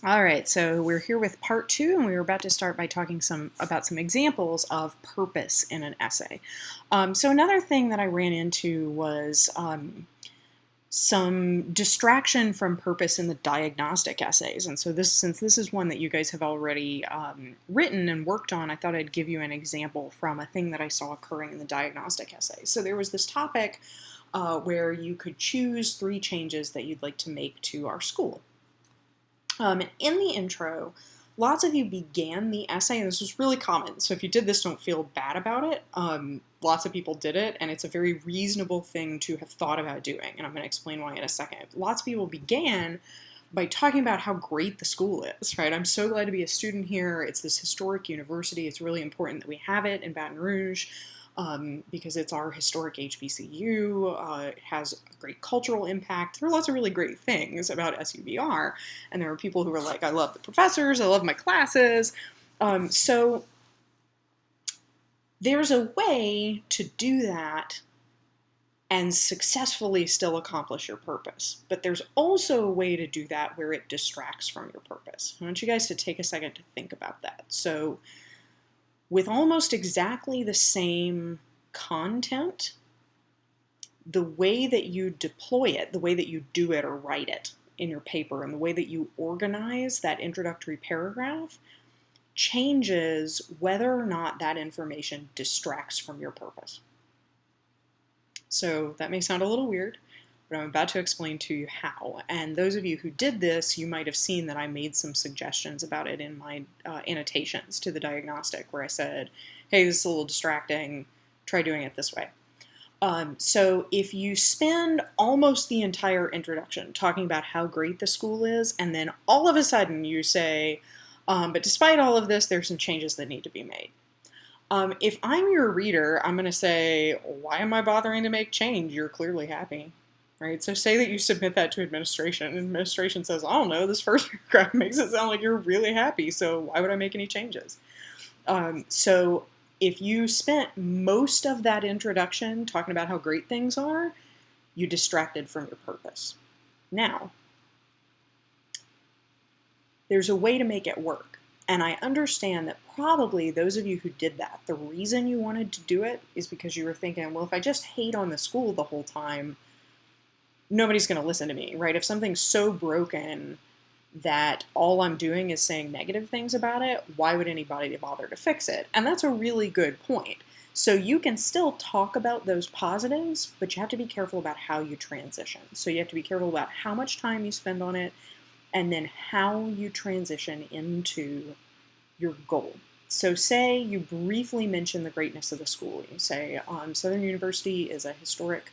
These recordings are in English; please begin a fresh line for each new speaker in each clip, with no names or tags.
All right, so we're here with part two, and we were about to start by talking about some examples of purpose in an essay. So another thing that I ran into was some distraction from purpose in the diagnostic essays. And so since this is one that you guys have already written and worked on, I thought I'd give you an example from a thing that I saw occurring in the diagnostic essay. So there was this topic where you could choose 3 changes that you'd like to make to our school. And in the intro, lots of you began the essay, and this was really common. So if you did this, don't feel bad about it. Lots of people did it, and it's a very reasonable thing to have thought about doing, and I'm going to explain why in a second. Lots of people began by talking about how great the school is, right? I'm so glad to be a student here. It's this historic university. It's really important that we have it in Baton Rouge. Because it's our historic HBCU. It has a great cultural impact. There are lots of really great things about SUBR, and there are people who are like, I love the professors, I love my classes. So there's a way to do that and successfully still accomplish your purpose. But there's also a way to do that where it distracts from your purpose. I want you guys to take a second to think about that. So with almost exactly the same content, the way that you deploy it, the way that you do it or write it in your paper, and the way that you organize that introductory paragraph changes whether or not that information distracts from your purpose. So that may sound a little weird, but I'm about to explain to you how. And those of you who did this, you might have seen that I made some suggestions about it in my annotations to the diagnostic, where I said, hey, this is a little distracting, try doing it this way. So if you spend almost the entire introduction talking about how great the school is, and then all of a sudden you say, but despite all of this, there's some changes that need to be made. If I'm your reader, I'm going to say, why am I bothering to make change? You're clearly happy. Right? So say that you submit that to administration, and administration says, I don't know, this first paragraph makes it sound like you're really happy, so why would I make any changes? So if you spent most of that introduction talking about how great things are, you distracted from your purpose. Now, there's a way to make it work. And I understand that probably those of you who did that, the reason you wanted to do it is because you were thinking, well, if I just hate on the school the whole time, nobody's going to listen to me, right? If something's so broken that all I'm doing is saying negative things about it, why would anybody bother to fix it? And that's a really good point. So you can still talk about those positives, but you have to be careful about how you transition. So you have to be careful about how much time you spend on it, and then how you transition into your goal. So say you briefly mention the greatness of the school. You say Southern University is a historic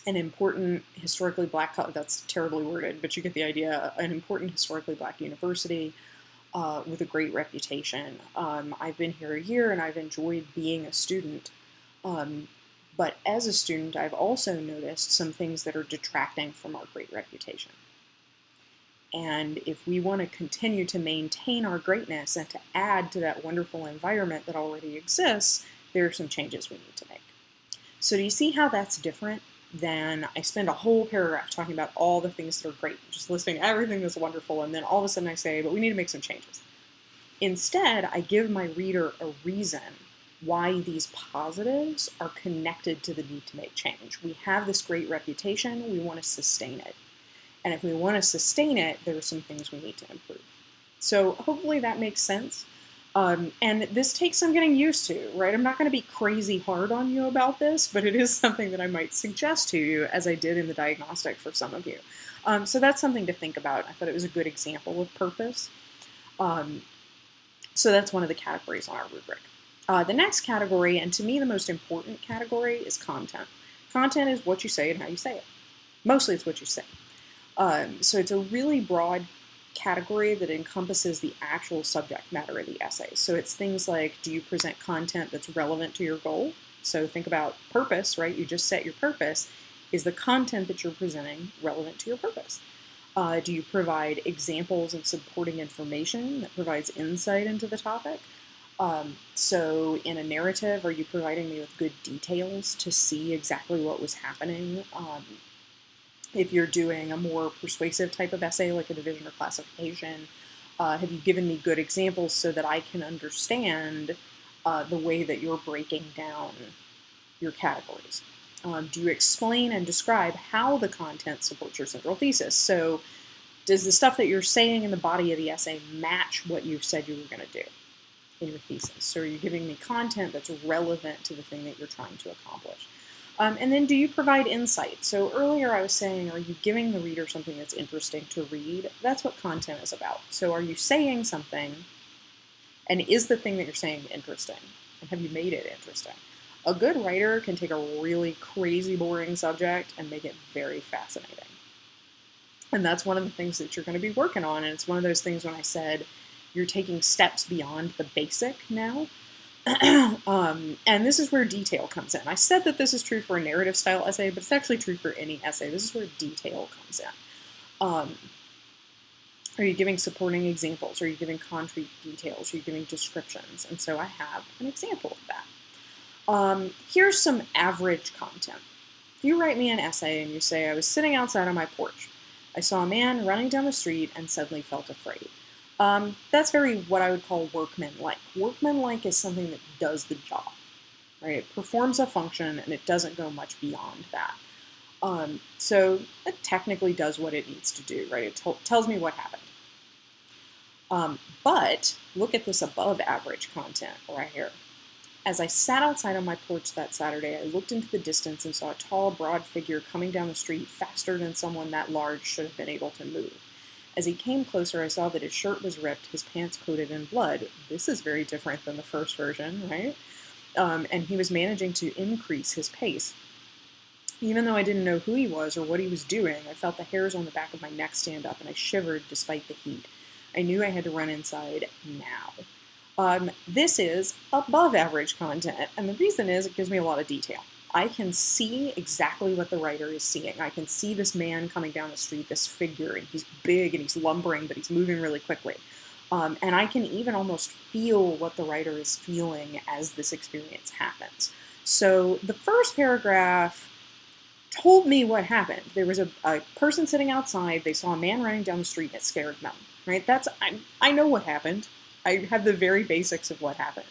an important historically black, that's terribly worded, but you get the idea, an important historically black university with a great reputation. I've been here a year and I've enjoyed being a student. But as a student, I've also noticed some things that are detracting from our great reputation. And if we want to continue to maintain our greatness and to add to that wonderful environment that already exists, there are some changes we need to make. So do you see how that's different than I spend a whole paragraph talking about all the things that are great, just listing everything that's wonderful, and then all of a sudden I say, but we need to make some changes. Instead, I give my reader a reason why these positives are connected to the need to make change. We have this great reputation, we want to sustain it. And if we want to sustain it, there are some things we need to improve. So hopefully that makes sense. And this takes some getting used to, right? I'm not going to be crazy hard on you about this, but it is something that I might suggest to you, as I did in the diagnostic for some of you. So that's something to think about. I thought it was a good example of purpose. So that's one of the categories on our rubric. The next category, and to me the most important category, is content. Content is what you say and how you say it. Mostly it's what you say. So it's a really broad category that encompasses the actual subject matter of the essay. So it's things like, do you present content that's relevant to your goal? So think about purpose, right? You just set your purpose. Is the content that you're presenting relevant to your purpose? Do you provide examples and supporting information that provides insight into the topic? So in a narrative, are you providing me with good details to see exactly what was happening? If you're doing a more persuasive type of essay, like a division or classification, have you given me good examples so that I can understand the way that you're breaking down your categories? Do you explain and describe how the content supports your central thesis? So does the stuff that you're saying in the body of the essay match what you said you were going to do in your thesis? So are you giving me content that's relevant to the thing that you're trying to accomplish? And then do you provide insight? So earlier I was saying, are you giving the reader something that's interesting to read? That's what content is about. So are you saying something, and is the thing that you're saying interesting? And have you made it interesting? A good writer can take a really crazy, boring subject and make it very fascinating. And that's one of the things that you're going to be working on. And it's one of those things when I said you're taking steps beyond the basic now. And this is where detail comes in. I said that this is true for a narrative style essay, but it's actually true for any essay. This is where detail comes in. Are you giving supporting examples? Are you giving concrete details? Are you giving descriptions? And so I have an example of that. Here's some average content. If you write me an essay and you say, I was sitting outside on my porch. I saw a man running down the street and suddenly felt afraid. That's very what I would call workmanlike. Workmanlike is something that does the job, right? It performs a function and it doesn't go much beyond that. So it technically does what it needs to do, right? It tells me what happened. But look at this above average content right here. As I sat outside on my porch that Saturday, I looked into the distance and saw a tall, broad figure coming down the street faster than someone that large should have been able to move. As he came closer, I saw that his shirt was ripped, his pants coated in blood. This is very different than the first version, right? And he was managing to increase his pace. Even though I didn't know who he was or what he was doing, I felt the hairs on the back of my neck stand up and I shivered despite the heat. I knew I had to run inside now. This is above average content, and the reason is it gives me a lot of detail. I can see exactly what the writer is seeing. I can see this man coming down the street, this figure, and he's big and he's lumbering, but he's moving really quickly. And I can even almost feel what the writer is feeling as this experience happens. So the first paragraph told me what happened. There was a person sitting outside, they saw a man running down the street, and it scared them, right? I know what happened. I have the very basics of what happened.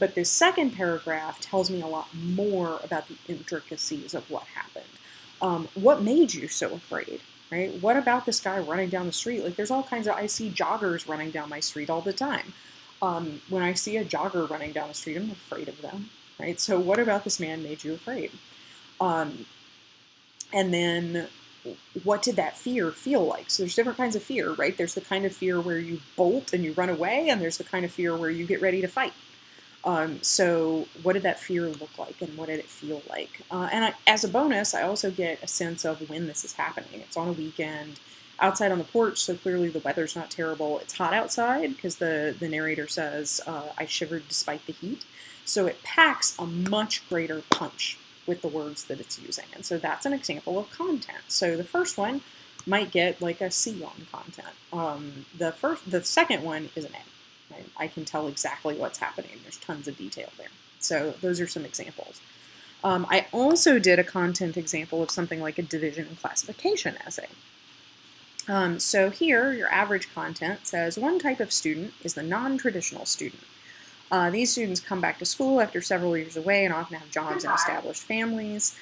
But this second paragraph tells me a lot more about the intricacies of what happened. What made you so afraid, right? What about this guy running down the street? Like, there's all kinds of, I see joggers running down my street all the time. When I see a jogger running down the street, I'm afraid of them, right? So what about this man made you afraid? And then what did that fear feel like? So there's different kinds of fear, right? There's the kind of fear where you bolt and you run away, and there's the kind of fear where you get ready to fight. So what did that fear look like, and what did it feel like? As a bonus, I also get a sense of when this is happening. It's on a weekend, outside on the porch, so clearly the weather's not terrible. It's hot outside, because the narrator says, I shivered despite the heat. So it packs a much greater punch with the words that it's using. And so that's an example of content. So the first one might get like a C on content. The second one is an A. Right? I can tell exactly what's happening. There's tons of detail there. So those are some examples. I also did a content example of something like a division and classification essay. So here, your average content says, one type of student is the non-traditional student. These students come back to school after several years away and often have jobs and established families.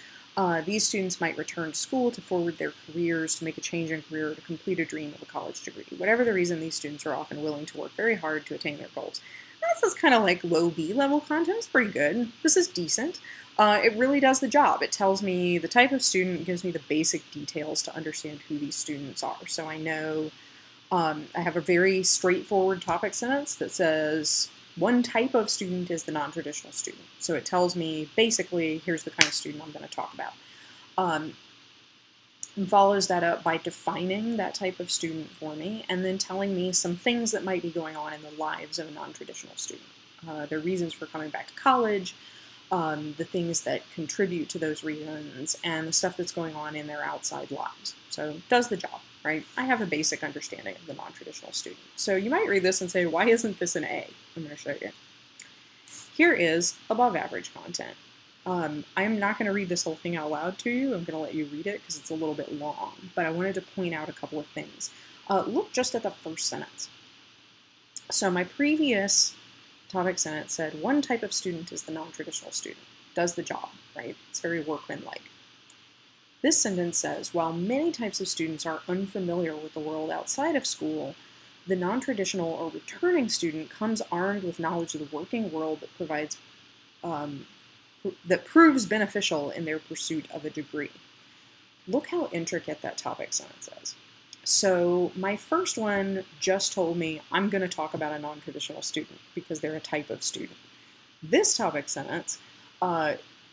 These students might return to school to forward their careers, to make a change in career, or to complete a dream of a college degree. Whatever the reason, these students are often willing to work very hard to attain their goals. This is kind of like low B level content. It's pretty good. This is decent. It really does the job. It tells me the type of student, gives me the basic details to understand who these students are. So I know I have a very straightforward topic sentence that says, one type of student is the non-traditional student. So it tells me, basically, here's the kind of student I'm going to talk about. And follows that up by defining that type of student for me, and then telling me some things that might be going on in the lives of a non-traditional student. Their reasons for coming back to college, the things that contribute to those reasons, and the stuff that's going on in their outside lives. So it does the job, right? I have a basic understanding of the non-traditional student. So you might read this and say, why isn't this an A? I'm going to show you. Here is above average content. I am not going to read this whole thing out loud to you. I'm going to let you read it because it's a little bit long, but I wanted to point out a couple of things. Look just at the first sentence. So my previous topic sentence said, one type of student is the non-traditional student. Does the job, right? It's very workmanlike. This sentence says, while many types of students are unfamiliar with the world outside of school, the non-traditional or returning student comes armed with knowledge of the working world that proves beneficial in their pursuit of a degree. Look how intricate that topic sentence is. So my first one just told me I'm going to talk about a non-traditional student because they're a type of student. This topic sentence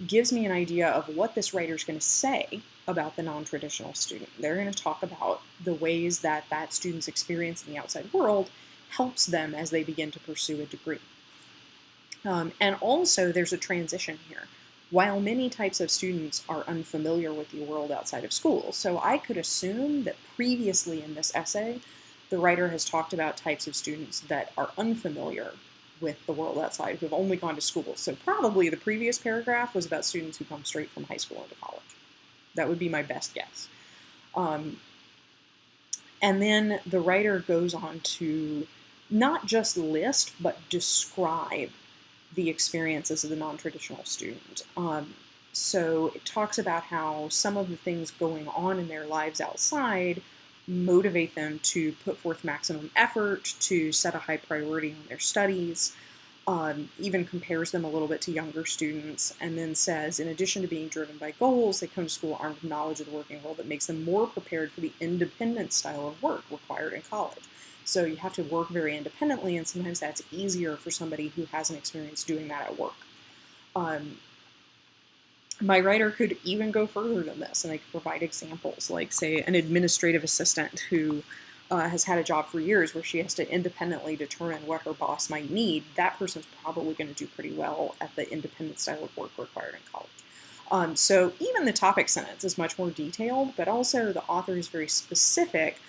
gives me an idea of what this writer is going to say about the non-traditional student. They're going to talk about the ways that that student's experience in the outside world helps them as they begin to pursue a degree. And also there's a transition here. While many types of students are unfamiliar with the world outside of school, so I could assume that previously in this essay, the writer has talked about types of students that are unfamiliar with the world outside, who have only gone to school. So probably the previous paragraph was about students who come straight from high school into college. That would be my best guess. And then the writer goes on to not just list, but describe the experiences of the non-traditional student. So it talks about how some of the things going on in their lives outside motivate them to put forth maximum effort, to set a high priority on their studies, even compares them a little bit to younger students, and then says, in addition to being driven by goals, they come to school armed with knowledge of the working world that makes them more prepared for the independent style of work required in college. So you have to work very independently, and sometimes that's easier for somebody who hasn't experienced doing that at work. My writer could even go further than this, and they could provide examples, like, say, an administrative assistant who has had a job for years where she has to independently determine what her boss might need. That person's probably going to do pretty well at the independent style of work required in college. So even the topic sentence is much more detailed, but also the author is very specific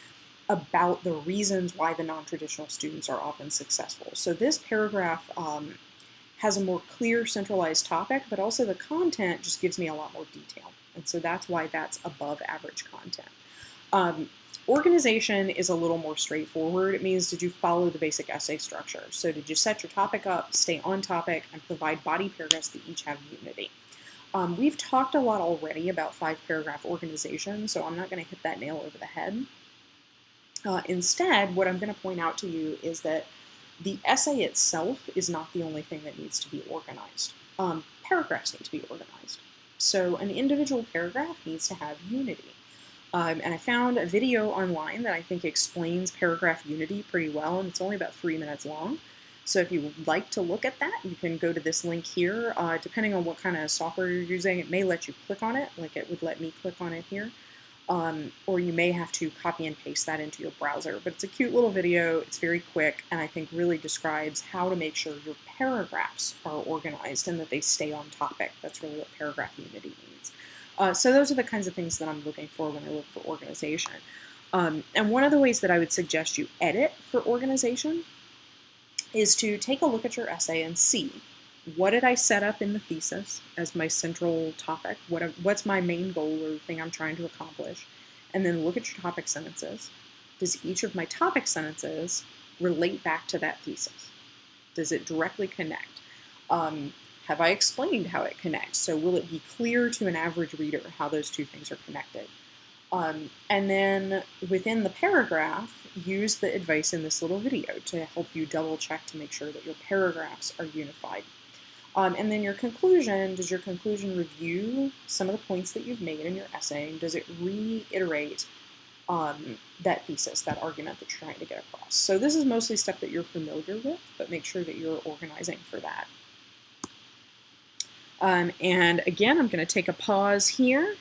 about the reasons why the non-traditional students are often successful. So this paragraph has a more clear centralized topic, but also the content just gives me a lot more detail. And so that's why that's above average content. Organization is a little more straightforward. It means, did you follow the basic essay structure? So did you set your topic up, stay on topic, and provide body paragraphs that each have unity? We've talked a lot already about 5-paragraph organization, so I'm not going to hit that nail over the head. Instead, what I'm going to point out to you is that the essay itself is not the only thing that needs to be organized. Paragraphs need to be organized. So an individual paragraph needs to have unity. And I found a video online that I think explains paragraph unity pretty well, and it's only about 3 minutes long. So if you would like to look at that, you can go to this link here. Depending on what kind of software you're using, it may let you click on it, like it would let me click on it here. Or you may have to copy and paste that into your browser. But it's a cute little video, it's very quick, and I think really describes how to make sure your paragraphs are organized and that they stay on topic. That's really what paragraph unity means. So those are the kinds of things that I'm looking for when I look for organization. And one of the ways that I would suggest you edit for organization is to take a look at your essay and see, what did I set up in the thesis as my central topic? What's my main goal or the thing I'm trying to accomplish? And then look at your topic sentences. Does each of my topic sentences relate back to that thesis? Does it directly connect? Have I explained how it connects? So will it be clear to an average reader how those two things are connected? And then within the paragraph, use the advice in this little video to help you double check to make sure that your paragraphs are unified. And then your conclusion, does your conclusion review some of the points that you've made in your essay? Does it reiterate that thesis, that argument that you're trying to get across? So this is mostly stuff that you're familiar with, but make sure that you're organizing for that. And again, I'm going to take a pause here